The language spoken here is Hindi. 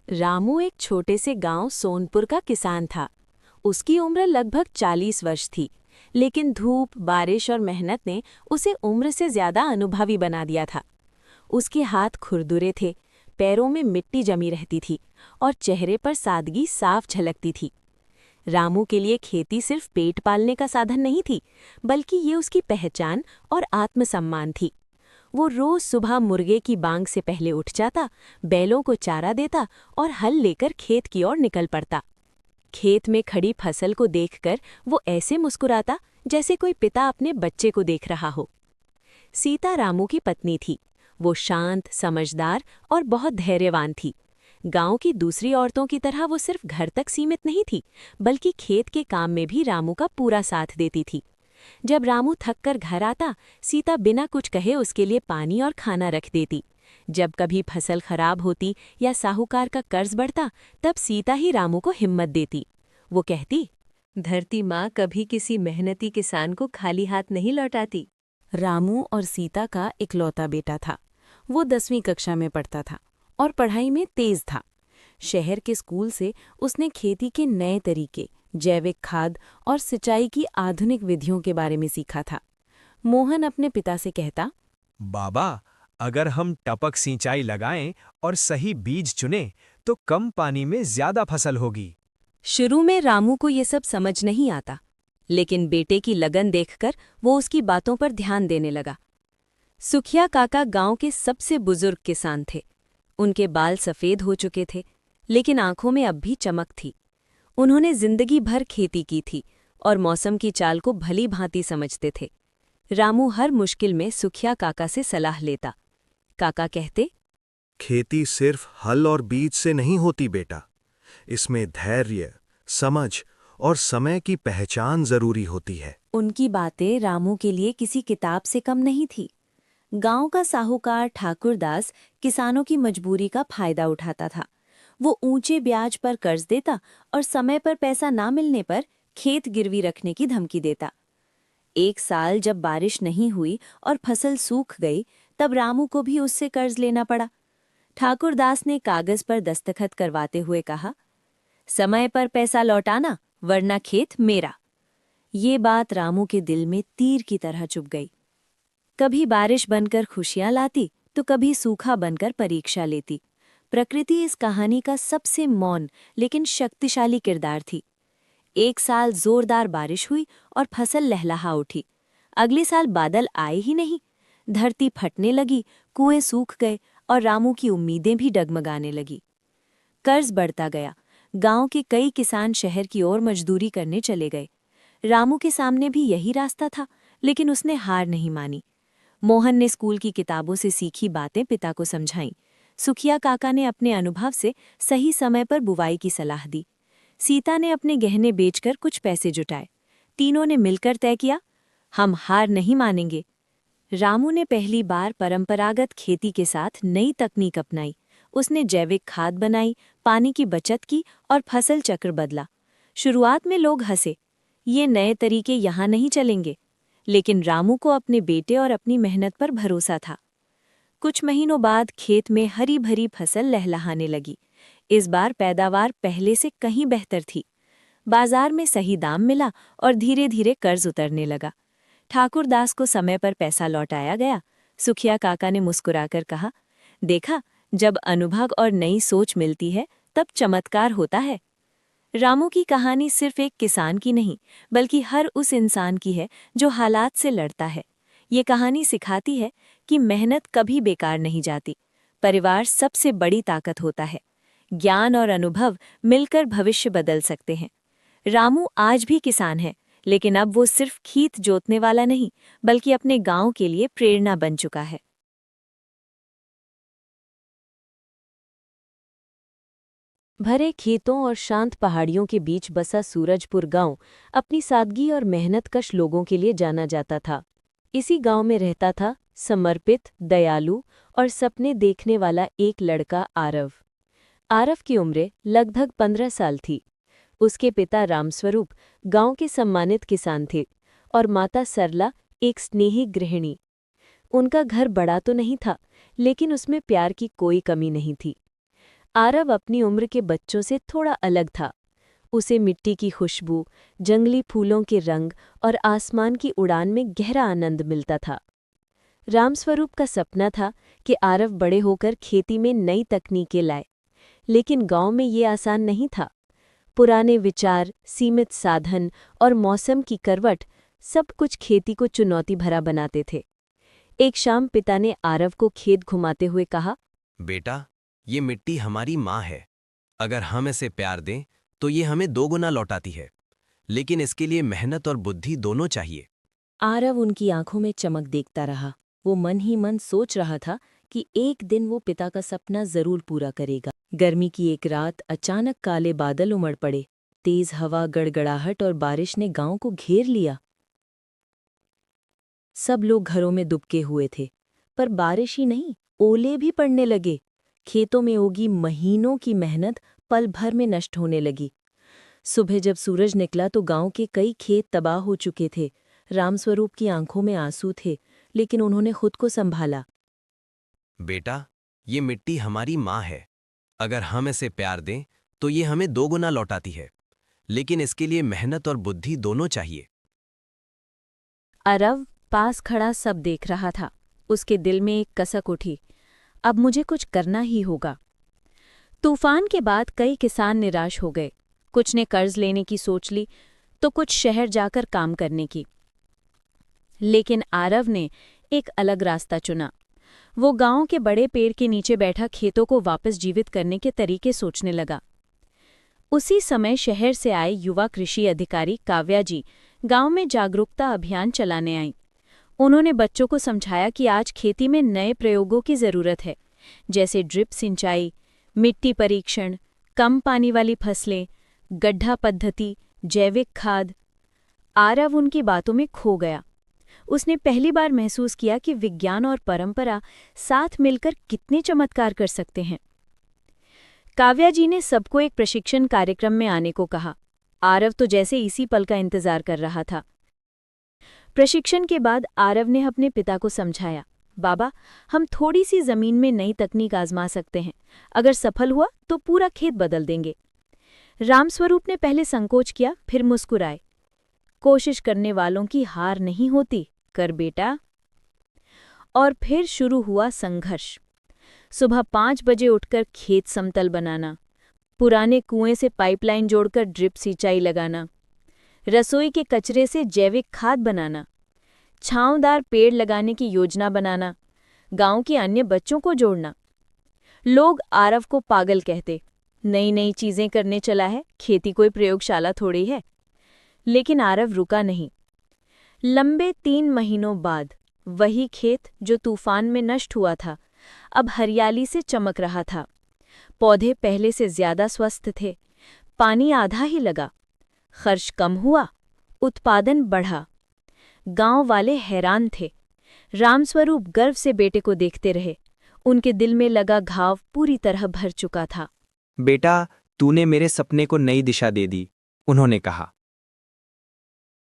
रामू एक छोटे से गांव सोनपुर का किसान था। उसकी उम्र लगभग 40 वर्ष थी, लेकिन धूप, बारिश और मेहनत ने उसे उम्र से ज्यादा अनुभवी बना दिया था। उसके हाथ खुरदुरे थे, पैरों में मिट्टी जमी रहती थी और चेहरे पर सादगी साफ झलकती थी। रामू के लिए खेती सिर्फ पेट पालने का साधन नहीं थी, बल्कि ये उसकी पहचान और आत्मसम्मान थी। वो रोज सुबह मुर्गे की बांग से पहले उठ जाता, बैलों को चारा देता और हल लेकर खेत की ओर निकल पड़ता। खेत में खड़ी फसल को देखकर वो ऐसे मुस्कुराता जैसे कोई पिता अपने बच्चे को देख रहा हो। सीता रामू की पत्नी थी। वो शांत, समझदार और बहुत धैर्यवान थी। गांव की दूसरी औरतों की तरह वो सिर्फ घर तक सीमित नहीं थी, बल्कि खेत के काम में भी रामू का पूरा साथ देती थी। जब रामू थककर घर आता, सीता बिना कुछ कहे उसके लिए पानी और खाना रख देती। जब कभी फसल खराब होती या साहूकार का कर्ज बढ़ता, तब सीता ही रामू को हिम्मत देती। वो कहती, धरती माँ कभी किसी मेहनती किसान को खाली हाथ नहीं लौटाती। रामू और सीता का इकलौता बेटा था। वो 10वीं कक्षा में पढ़ता था और पढ़ाई में तेज था। शहर के स्कूल से उसने खेती के नए तरीके, जैविक खाद और सिंचाई की आधुनिक विधियों के बारे में सीखा था। मोहन अपने पिता से कहता, बाबा, अगर हम टपक सिंचाई लगाएं और सही बीज चुनें तो कम पानी में ज्यादा फसल होगी। शुरू में रामू को ये सब समझ नहीं आता, लेकिन बेटे की लगन देखकर वो उसकी बातों पर ध्यान देने लगा। सुखिया काका गांव के सबसे बुजुर्ग किसान थे। उनके बाल सफ़ेद हो चुके थे, लेकिन आंखों में अब भी चमक थी। उन्होंने जिंदगी भर खेती की थी और मौसम की चाल को भली भांति समझते थे। रामू हर मुश्किल में सुखिया काका से सलाह लेता। काका कहते, खेती सिर्फ हल और बीज से नहीं होती बेटा। इसमें धैर्य, समझ और समय की पहचान जरूरी होती है। उनकी बातें रामू के लिए किसी किताब से कम नहीं थी। गांव का साहूकार ठाकुरदास किसानों की मजबूरी का फायदा उठाता था। वो ऊंचे ब्याज पर कर्ज देता और समय पर पैसा ना मिलने पर खेत गिरवी रखने की धमकी देता। एक साल जब बारिश नहीं हुई और फसल सूख गई, तब रामू को भी उससे कर्ज लेना पड़ा। ठाकुरदास ने कागज पर दस्तखत करवाते हुए कहा, समय पर पैसा लौटाना, वरना खेत मेरा। ये बात रामू के दिल में तीर की तरह चुभ गई। कभी बारिश बनकर खुशियां लाती, तो कभी सूखा बनकर परीक्षा लेती। प्रकृति इस कहानी का सबसे मौन लेकिन शक्तिशाली किरदार थी। एक साल जोरदार बारिश हुई और फसल लहलहा उठी। अगले साल बादल आए ही नहीं। धरती फटने लगी, कुएं सूख गए और रामू की उम्मीदें भी डगमगाने लगी। कर्ज बढ़ता गया। गांव के कई किसान शहर की ओर मजदूरी करने चले गए। रामू के सामने भी यही रास्ता था, लेकिन उसने हार नहीं मानी। मोहन ने स्कूल की किताबों से सीखी बातें पिता को समझाईं। सुखिया काका ने अपने अनुभव से सही समय पर बुवाई की सलाह दी। सीता ने अपने गहने बेचकर कुछ पैसे जुटाए। तीनों ने मिलकर तय किया, हम हार नहीं मानेंगे। रामू ने पहली बार परंपरागत खेती के साथ नई तकनीक अपनाई। उसने जैविक खाद बनाई, पानी की बचत की और फसल चक्र बदला। शुरुआत में लोग हंसे, ये नए तरीके यहाँ नहीं चलेंगे, लेकिन रामू को अपने बेटे और अपनी मेहनत पर भरोसा था। कुछ महीनों बाद खेत में हरी भरी फसल लहलहाने लगी। इस बार पैदावार पहले से कहीं बेहतर थी। बाजार में सही दाम मिला और धीरे धीरे कर्ज उतरने लगा। ठाकुरदास को समय पर पैसा लौटाया गया। सुखिया काका ने मुस्कुराकर कहा, देखा, जब अनुभव और नई सोच मिलती है तब चमत्कार होता है। रामू की कहानी सिर्फ एक किसान की नहीं, बल्कि हर उस इंसान की है जो हालात से लड़ता है। ये कहानी सिखाती है कि मेहनत कभी बेकार नहीं जाती। परिवार सबसे बड़ी ताकत होता है। ज्ञान और अनुभव मिलकर भविष्य बदल सकते हैं। रामू आज भी किसान है, लेकिन अब वो सिर्फ खेत जोतने वाला नहीं, बल्कि अपने गांव के लिए प्रेरणा बन चुका है। भरे खेतों और शांत पहाड़ियों के बीच बसा सूरजपुर गांव अपनी सादगी और मेहनतकश लोगों के लिए जाना जाता था। इसी गांव में रहता था समर्पित, दयालु और सपने देखने वाला एक लड़का आरव। आरव की उम्र लगभग 15 साल थी। उसके पिता रामस्वरूप गांव के सम्मानित किसान थे और माता सरला एक स्नेही गृहिणी। उनका घर बड़ा तो नहीं था, लेकिन उसमें प्यार की कोई कमी नहीं थी। आरव अपनी उम्र के बच्चों से थोड़ा अलग था। उसे मिट्टी की खुशबू, जंगली फूलों के रंग और आसमान की उड़ान में गहरा आनंद मिलता था। रामस्वरूप का सपना था कि आरव बड़े होकर खेती में नई तकनीकें लाए, लेकिन गांव में ये आसान नहीं था। पुराने विचार, सीमित साधन और मौसम की करवट सब कुछ खेती को चुनौती भरा बनाते थे। एक शाम पिता ने आरव को खेत घुमाते हुए कहा, बेटा, ये मिट्टी हमारी माँ है। अगर हम इसे प्यार दें तो ये हमें 2 गुना लौटाती है, लेकिन इसके लिए मेहनत और बुद्धि दोनों चाहिए। आरव उनकी आंखों में चमक देखता रहा। वो मन ही मन सोच रहा था कि एक दिन वो पिता का सपना जरूर पूरा करेगा। गर्मी की एक रात अचानक काले बादल उमड़ पड़े। तेज हवा, गड़गड़ाहट और बारिश ने गांव को घेर लिया। सब लोग घरों में दुबके हुए थे, पर बारिश ही नहीं, ओले भी पड़ने लगे। खेतों में उगी महीनों की मेहनत पल भर में नष्ट होने लगी। सुबह जब सूरज निकला तो गांव के कई खेत तबाह हो चुके थे। रामस्वरूप की आंखों में आंसू थे, लेकिन उन्होंने खुद को संभाला। बेटा, ये मिट्टी हमारी माँ है। अगर हम इसे प्यार दें तो ये हमें 2 गुना लौटाती है, लेकिन इसके लिए मेहनत और बुद्धि दोनों चाहिए। आरव पास खड़ा सब देख रहा था। उसके दिल में एक कसक उठी, अब मुझे कुछ करना ही होगा। तूफान के बाद कई किसान निराश हो गए। कुछ ने कर्ज लेने की सोच ली तो कुछ शहर जाकर काम करने की। लेकिन आरव ने एक अलग रास्ता चुना। वो गांव के बड़े पेड़ के नीचे बैठा खेतों को वापस जीवित करने के तरीके सोचने लगा। उसी समय शहर से आए युवा कृषि अधिकारी काव्या जी गांव में जागरूकता अभियान चलाने आईं। उन्होंने बच्चों को समझाया कि आज खेती में नए प्रयोगों की जरूरत है, जैसे ड्रिप सिंचाई, मिट्टी परीक्षण, कम पानी वाली फसलें, गड्ढा पद्धति, जैविक खाद। आरव उनकी बातों में खो गया। उसने पहली बार महसूस किया कि विज्ञान और परंपरा साथ मिलकर कितने चमत्कार कर सकते हैं। काव्या जी ने सबको एक प्रशिक्षण कार्यक्रम में आने को कहा। आरव तो जैसे इसी पल का इंतजार कर रहा था। प्रशिक्षण के बाद आरव ने अपने पिता को समझाया, बाबा, हम थोड़ी सी जमीन में नई तकनीक आजमा सकते हैं। अगर सफल हुआ तो पूरा खेत बदल देंगे। रामस्वरूप ने पहले संकोच किया, फिर मुस्कुराए। कोशिश करने वालों की हार नहीं होती, कर बेटा। और फिर शुरू हुआ संघर्ष। सुबह 5 बजे उठकर खेत समतल बनाना, पुराने कुएं से पाइपलाइन जोड़कर ड्रिप सिंचाई लगाना, रसोई के कचरे से जैविक खाद बनाना, छांवदार पेड़ लगाने की योजना बनाना, गांव के अन्य बच्चों को जोड़ना। लोग आरव को पागल कहते, नई नई चीजें करने चला है, खेती कोई प्रयोगशाला थोड़ी है। लेकिन आरव रुका नहीं। लंबे 3 महीनों बाद वही खेत जो तूफान में नष्ट हुआ था, अब हरियाली से चमक रहा था। पौधे पहले से ज्यादा स्वस्थ थे, पानी आधा ही लगा, खर्च कम हुआ, उत्पादन बढ़ा। गांव वाले हैरान थे। रामस्वरूप गर्व से बेटे को देखते रहे। उनके दिल में लगा घाव पूरी तरह भर चुका था। बेटा, तूने मेरे सपने को नई दिशा दे दी, उन्होंने कहा।